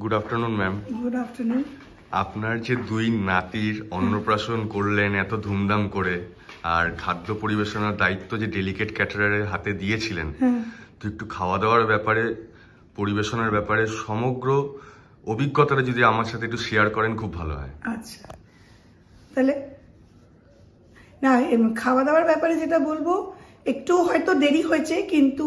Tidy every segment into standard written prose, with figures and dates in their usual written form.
Good afternoon ma'am. Good afternoon. আপনার যে দুই নাতির অন্নপ্রাশন করলেন এত ধুমধাম করে, আর খাদ্য পরিবেশনার দায়িত্ব যে ডেলিকেট ক্যাটারারের হাতে দিয়েছিলেন, তো একটু খাওয়া দাওয়ার ব্যাপারে, পরিবেশনার ব্যাপারে সমগ্র অভিজ্ঞতাটা যদি আমার সাথে একটু শেয়ার করেন খুব ভালো হয়। আচ্ছা, তাহলে না, খাওয়া দাওয়ার ব্যাপারে যেটা বলবো, একটু হয়তো দেরি হয়েছে, কিন্তু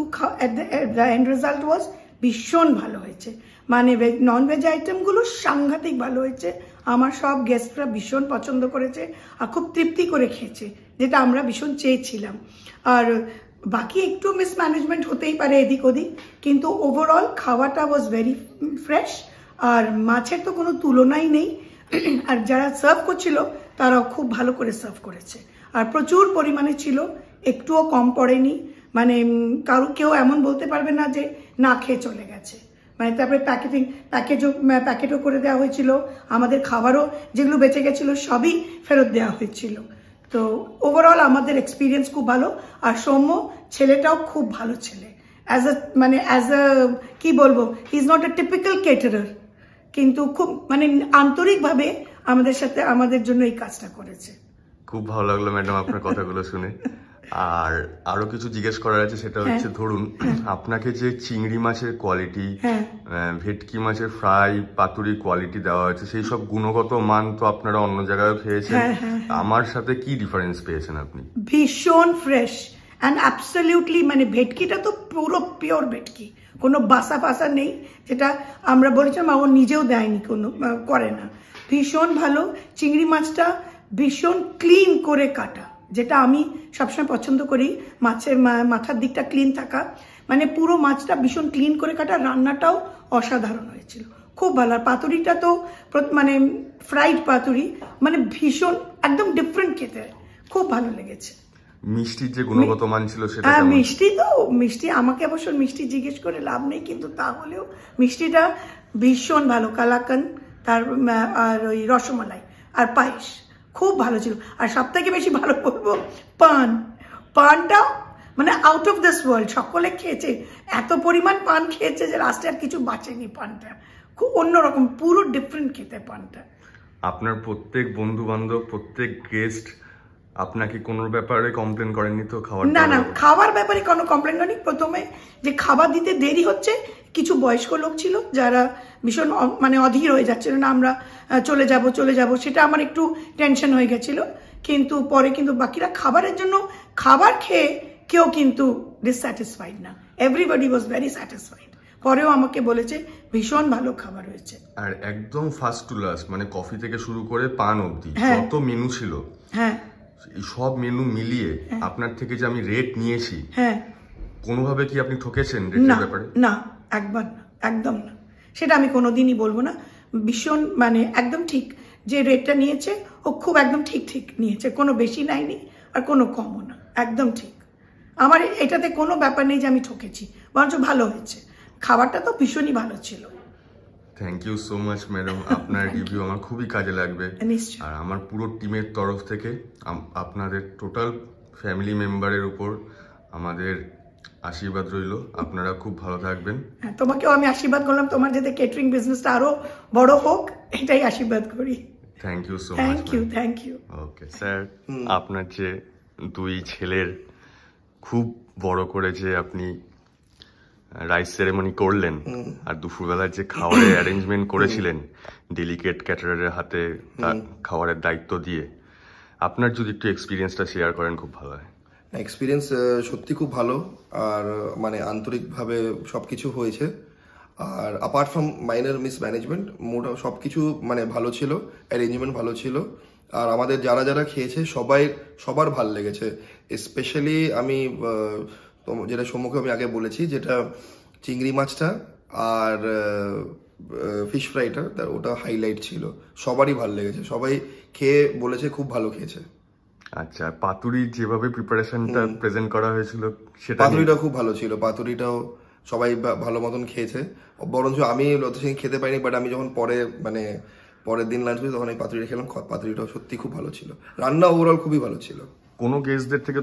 এন্ড রেজাল্ট ওয়াজ ভীষণ ভালো হয়েছে। মানে নন ভেজ আইটেমগুলো সাংঘাতিক ভালো হয়েছে। আমার সব গেস্টরা ভীষণ পছন্দ করেছে আর খুব তৃপ্তি করে খেয়েছে, যেটা আমরা ভীষণ চেয়েছিলাম। আর বাকি একটু মিসম্যানেজমেন্ট হতেই পারে এদিক ওদিক, কিন্তু ওভারঅল খাওয়াটা ওয়াজ ভেরি ফ্রেশ। আর মাছের তো কোনো তুলনাই নেই। আর যারা সার্ভ করছিল তারাও খুব ভালো করে সার্ভ করেছে, আর প্রচুর পরিমাণে ছিল, একটুও কম পড়েনি। মানে কেউ এমন বলতে পারবে না যে না খেয়ে চলে গেছে। মানে তারপরে প্যাকেটও করে দেওয়া হয়েছিল। আমাদের খাবারও যেগুলো বেঁচে গেছিলো সবই ফেরত দেওয়া হয়েছিল। তো ওভারঅল আমাদের এক্সপিরিয়েন্স খুব ভালো। আর সৌম্য ছেলেটাও খুব ভালো ছেলে। অ্যাজ আ কি বলবো, he is not a typical কেটারার, কিন্তু খুব মানে আন্তরিকভাবে আমাদের সাথে আমাদের জন্য এই কাজটা করেছে। খুব ভালো লাগলো ম্যাডাম আপনার কথাগুলো শুনে। আর আরো কিছু জিজ্ঞেস করার আছে, সেটা হচ্ছে ধরুন আপনাকে যে চিংড়ি মাছের কোয়ালিটি, ভেটকি মাছের ফ্রাই, পাতুরি কোয়ালিটি দেওয়া হয়েছে, সেই সব গুণগত মান তো আপনারা অন্য জায়গায় খেয়েছেন, আমার সাথে কি ডিফারেন্স পেয়েছেন আপনি? ভীষণ ফ্রেশ অ্যান্ড অ্যাবসলিউটলি, মানে ভেটকিটা তো পুরো পিওর ভেটকি, কোনো বাসা ফাসা নেই, যেটা আমরা বলেছিলাম ও নিজেও দেয়নি, কোনো করে না। ভীষণ ভালো। চিংড়ি মাছটা ভীষণ ক্লিন করে কাটা, যেটা আমি সবসময় পছন্দ করি, মাছের মাথার দিকটা ক্লিন থাকা। মানে পুরো মাছটা ভীষণ ক্লিন করে কাটা। রান্নাটাও অসাধারণ হয়েছিল, খুব ভালো। আর পাতুরিটা তো মানে ফ্রাইড পাতুরি, মানে ভীষণ একদম ডিফারেন্ট খেতে, খুব ভালো লেগেছে। মিষ্টির যে গুণগত মান ছিল সেটা মিষ্টি আমাকে অবশ্য মিষ্টি জিজ্ঞেস করে লাভ নেই, কিন্তু তাহলেও মিষ্টিটা ভীষণ ভালো। কালাকান, তার আর ওই রসমালাই আর পায়েস খুব ভালো ছিল। আর সব থেকে বেশি ভালো বলবো পানটা মানে আউট অফ দিস ওয়ার্ল্ড। সকলে খেয়েছে, এত পরিমাণ পান খেয়েছে যে লাস্টে আর কিছু বাঁচেনি। পানটা খুব অন্যরকম, পুরো ডিফারেন্ট খেতে পানটা। আপনার প্রত্যেক বন্ধু বান্ধব, প্রত্যেক গেস্ট আপনাকে কোনো ব্যাপারে কমপ্লেন করেননি তো? না, খাবার ব্যাপারে কোনো কমপ্লেন করেনি। প্রথমে যে খাবার দিতে দেরি হচ্ছে, কিছু বয়স্ক লোক ছিল যারা ভীষণ মানে অধীর হয়ে যাচ্ছিল না, আমরা চলে যাব, সেটা আমার একটু টেনশন হয়ে গেছিল। কিন্তু পরে কিন্তু বাকিরা খাবারের জন্য, খাবার খেয়ে কেউ কিন্তু ডিসস্যাটিসফাইড না, এভরিবডি ওয়াজ ভেরি স্যাটিসফাইড। পরেও আমাকে বলেছে ভীষণ ভালো খাবার হয়েছে। আর একদম ফার্স্ট টু লাস্ট, মানে কফি থেকে শুরু করে পান অবধি যত মেনু ছিল, এই সব মেনু মিলিয়ে আপনার থেকে যে আমি রেট নিয়েছি, কোনোভাবে কি আপনি ঠকেছেন রেটের ব্যাপারে? না, একবার না, একদম না। সেটা আমি কোনোদিনই বলবো না। ভীষণ মানে একদম ঠিক যে রেটটা নিয়েছে, ও খুব একদম ঠিক নিয়েছে, কোনো বেশি নেয়নি আর কোনো কমও না, একদম ঠিক। আমার এটাতে কোনো ব্যাপার নেই যে আমি ঠকেছি, বরঞ্চ ভালো হয়েছে। খাবারটা তো ভীষণই ভালো ছিল। Thank you so much madam, আপনার রিভিউ আমার খুবই কাজে লাগবে। আর আমার পুরো টিমের তরফ থেকে আপনাদের টোটাল ফ্যামিলি মেম্বারের উপর আমাদের আশীর্বাদ রইল। আপনারা খুব ভালো থাকবেন। তোমাকেও আমি আশীর্বাদ করলাম, তোমার যাতে কেটারিং বিজনেসটা আরো বড় হোক, এটাই আশীর্বাদ করি। Thank you so much. Thank you. Okay sir, আপনার যে দুই ছেলের খুব বড় করে যে আপনি রাইস সেরেমনি করলেন, আর দুপুরবেলার যে খাবারের অ্যারেঞ্জমেন্ট করেছিলেন ডেলিকেট ক্যাটারারের হাতে খাবারের দায়িত্ব দিয়ে, আপনার যদি একটু এক্সপিরিয়েন্সটা শেয়ার করেন খুব ভালো হয়। এক্সপিরিয়েন্স সত্যি খুব ভালো, আর মানে আন্তরিকভাবে সবকিছু হয়েছে। আর অ্যাপার্ট ফ্রম মাইনর মিসম্যানেজমেন্ট, মোটা সবকিছু মানে ভালো ছিল, অ্যারেঞ্জমেন্ট ভালো ছিল। আর আমাদের যারা খেয়েছে সবার ভালো লেগেছে। স্পেশালি আমি যেটা সম্মুখে আমি আগে বলেছি, যেটা চিংড়ি মাছটা আর ফিশ ফ্রাইটা, ওটা হাইলাইট ছিল, সবারই ভালো লেগেছে, সবাই খেয়ে বলেছে খুব ভালো খেয়েছে। আচ্ছা, পাতুরি যেভাবে প্রিপারেশনটা প্রেজেন্ট করা হয়েছিল, সেটা পাতুরিটা খুব ভালো ছিল, পাতুরিটাও সবাই ভালো মতন খেয়েছে। বরঞ্চ আমি অত সেদিন খেতে পাইনি, বাট আমি যখন পরের দিন লাঞ্চ করি তখন এই পাতুরিটা খেলাম, পাতুরিটাও সত্যি খুব ভালো ছিল। রান্না ওভারঅল খুবই ভালো ছিল। কোনো গেস্টদের থেকে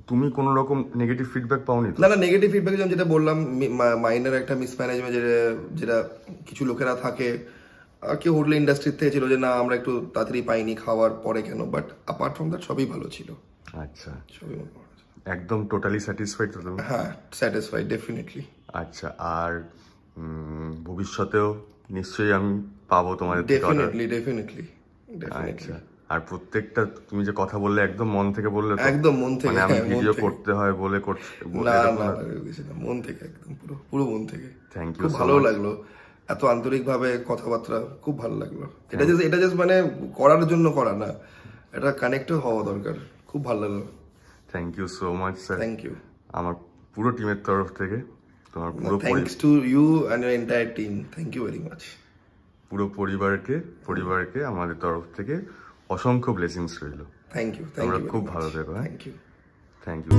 তুমি কোনো রকম নেগেটিভ ফিডব্যাক পাওনি তো? না নেগেটিভ ফিডব্যাক যেটা বললাম, মাইনার একটা মিসম্যানেজমেন্ট, যেটা কিছু লোকেরা থাকে, কেউ হোটেল ইন্ডাস্ট্রি থেকে ছিল যে না আমরা একটু তাড়াতাড়ি পাইনি, খাওয়ার পরে কেন, বাট অ্যাপার্ট ফ্রম দ্যাট সবই ভালো ছিল। আচ্ছা, সবই একদম টোটালি স্যাটিসফাইড তো তুমি? হ্যাঁ, স্যাটিসফাইড ডেফিনেটলি। আচ্ছা, আর ভবিষ্যতেও নিশ্চয়ই আমি পাবো তোমাদের থেকে order? ডেফিনেটলি। আচ্ছা, আর প্রত্যেকটা তুমি যে কথা বললে একদম মন থেকে বললে তো? একদম মন থেকে, মানে আমি হ্যাঁ, মন ভিডিও থেকে। করতে হয় বলে না কিছু না, মন থেকে, একদম পুরো মন থেকে। থ্যাংক ইউ, খুব ভালো লাগলো, এত আন্তরিক ভাবে কথাবার্তা, খুব ভালো লাগলো। এটা জাস্ট মানে করার জন্য করা না, এটা কানেক্টেড হওয়া দরকার। খুব ভালো লাগলো। Thank you so much sir. Thank you. আমার পুরো টিমের তরফ থেকে, তোমার পুরো thanks to you and your entire team, thank you very much. পুরো পরিবারকে আমাদের তরফ থেকে অসংখ্য ব্লেসিংস রইল। Thank you. তোমরা খুব ভালো থেকো। হ্যাঁ, থ্যাংক ইউ। Thank you.